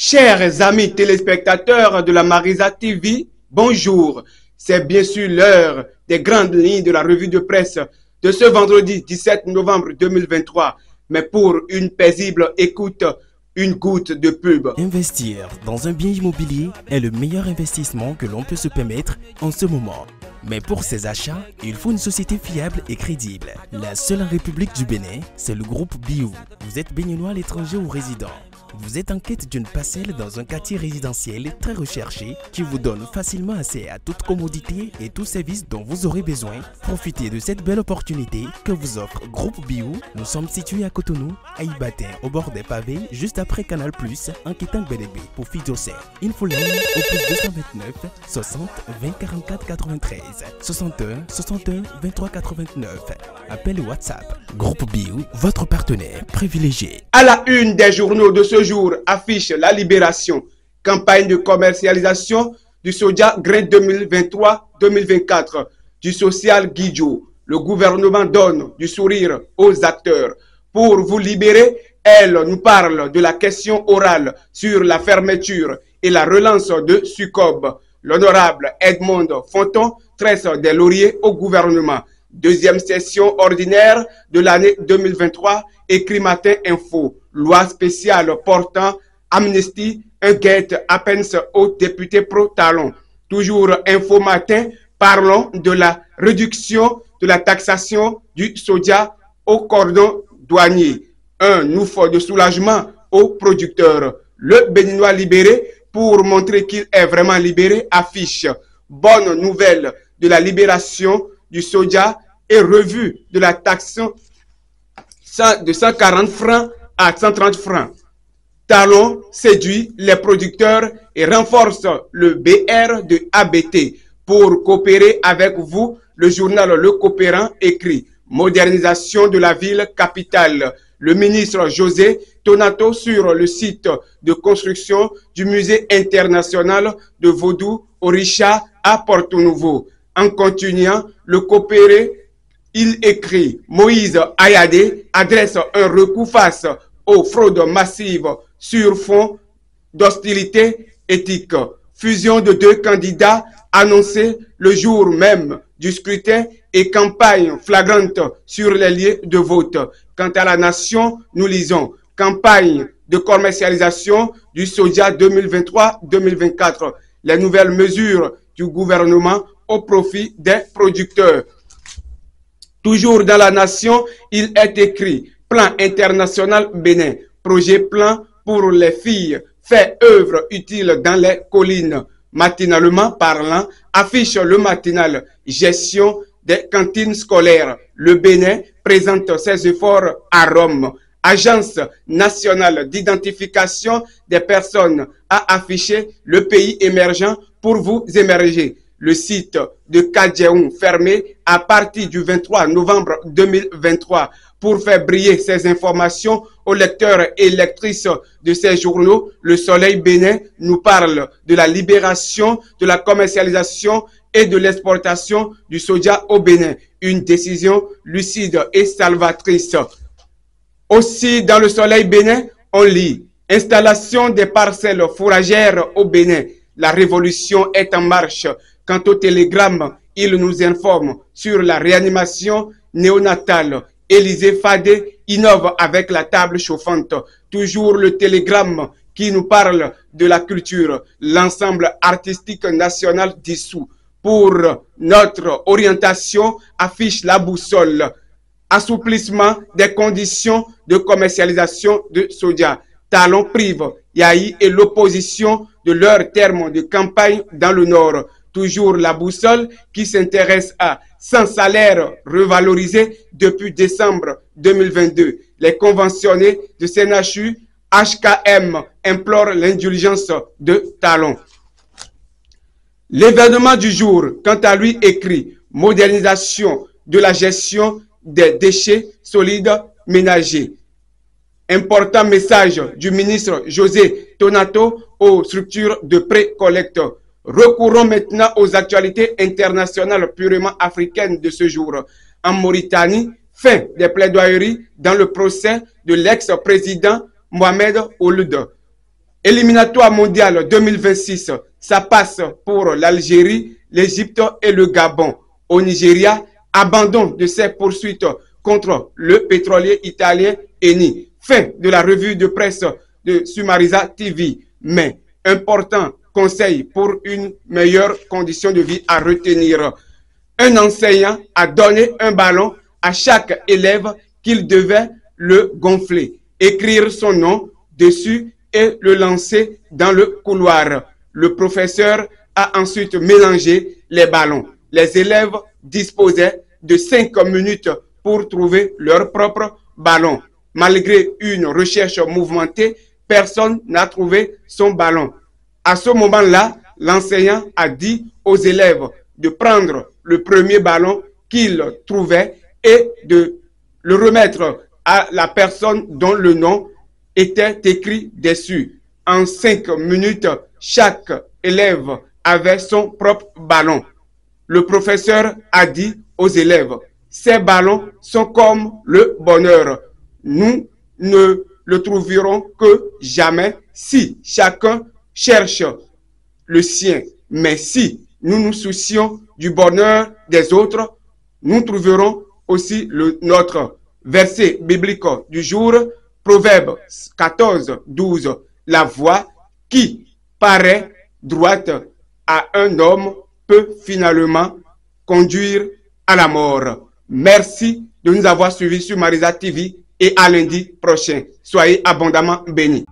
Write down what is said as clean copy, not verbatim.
Chers amis téléspectateurs de la Marisa TV, bonjour. C'est bien sûr l'heure des grandes lignes de la revue de presse de ce vendredi 17 novembre 2023. Mais pour une paisible écoute, une goutte de pub. Investir dans un bien immobilier est le meilleur investissement que l'on peut se permettre en ce moment. Mais pour ces achats, il faut une société fiable et crédible. La seule en République du Bénin, c'est le groupe Biou. Vous êtes béninois à l'étranger ou résident. Vous êtes en quête d'une parcelle dans un quartier résidentiel très recherché qui vous donne facilement accès à toute commodité et tout service dont vous aurez besoin. Profitez de cette belle opportunité que vous offre Groupe Biou. Nous sommes situés à Cotonou, à Ibatin, au bord des pavés, juste après Canal+, en quittant Bédébé pour Fidjosé. Infoline au plus 229 60 20 44 93 61 61 23 89. Appel WhatsApp. Groupe Biou, votre partenaire privilégié. À la une des journaux de ce jour affiche la Libération, campagne de commercialisation du soja grain 2023-2024 du social Guidjo. Le gouvernement donne du sourire aux acteurs. Pour vous libérer, elle nous parle de la question orale sur la fermeture et la relance de Sucob. L'honorable Edmond Fonton tresse des lauriers au gouvernement. Deuxième session ordinaire de l'année 2023, écrit Matin Info. Loi spéciale portant amnistie, un guette à peine au député pro-talon. Toujours Info Matin, parlons de la réduction de la taxation du soja au cordon douanier. Un ouf de soulagement aux producteurs. Le Béninois libéré, pour montrer qu'il est vraiment libéré, affiche bonne nouvelle de la libération du soja et revue de la taxe de 140 francs à 130 francs. Talon séduit les producteurs et renforce le BR de ABT. Pour coopérer avec vous, le journal Le Coopérant écrit « Modernisation de la ville capitale ». Le ministre José Tonato sur le site de construction du musée international de Vaudou Orisha à Porto Nouveau. En continuant, le coopéré, il écrit « Moïse Ayadé adresse un recours face aux fraudes massives sur fond d'hostilité éthique. Fusion de deux candidats annoncée le jour même du scrutin et campagne flagrante sur les lieux de vote. Quant à la nation, nous lisons « Campagne de commercialisation du soja 2023-2024 ». Les nouvelles mesures du gouvernement au profit des producteurs. Toujours dans la nation, il est écrit « Plan international Bénin, projet plan pour les filles, fait œuvre utile dans les collines ». Matinalement parlant, affiche le matinal « Gestion des cantines scolaires ». Le Bénin présente ses efforts à Rome. Agence nationale d'identification des personnes a affiché le pays émergent pour vous émerger. Le site de Kadjeoun fermé à partir du 23 novembre 2023 pour faire briller ces informations aux lecteurs et lectrices de ces journaux. Le Soleil Bénin nous parle de la libération, de la commercialisation et de l'exportation du soja au Bénin. Une décision lucide et salvatrice. Aussi, dans le Soleil Bénin, on lit « Installation des parcelles fourragères au Bénin. La révolution est en marche. » Quant au télégramme, il nous informe sur la réanimation néonatale. Élisée Fadé innove avec la table chauffante. Toujours le télégramme qui nous parle de la culture. L'ensemble artistique national dissous. Pour notre orientation, affiche la boussole. Assouplissement des conditions de commercialisation de soja. Talon prive Yahi et l'opposition de leurs termes de campagne dans le Nord. Toujours la boussole qui s'intéresse à 100 salaires revalorisés depuis décembre 2022. Les conventionnés de CNHU, HKM implorent l'indulgence de Talon. L'événement du jour, quant à lui, écrit « Modernisation de la gestion des déchets solides ménagers ». Important message du ministre José Tonato aux structures de pré-collecte. Recourons maintenant aux actualités internationales purement africaines de ce jour. En Mauritanie, fin des plaidoyeries dans le procès de l'ex-président Mohamed Ould. Éliminatoire mondial 2026, ça passe pour l'Algérie, l'Égypte et le Gabon. Au Nigeria, abandon de ses poursuites contre le pétrolier italien Eni. Fin de la revue de presse de Sumariza TV. Mais important conseil pour une meilleure condition de vie à retenir. Un enseignant a donné un ballon à chaque élève qu'il devait le gonfler, écrire son nom dessus et le lancer dans le couloir. Le professeur a ensuite mélangé les ballons. Les élèves disposaient de 5 minutes pour trouver leur propre ballon. Malgré une recherche mouvementée, personne n'a trouvé son ballon. À ce moment-là, l'enseignant a dit aux élèves de prendre le premier ballon qu'ils trouvaient et de le remettre à la personne dont le nom était écrit dessus. En 5 minutes, chaque élève avait son propre ballon. Le professeur a dit aux élèves, ces ballons sont comme le bonheur. Nous ne le trouverons que jamais si chacun cherche le sien. Mais si nous nous soucions du bonheur des autres, nous trouverons aussi le nôtre. Verset biblique du jour, Proverbe 14, 12. La voie qui paraît droite à un homme peut finalement conduire à la mort. Merci de nous avoir suivis sur Sumariza TV et à lundi prochain. Soyez abondamment bénis.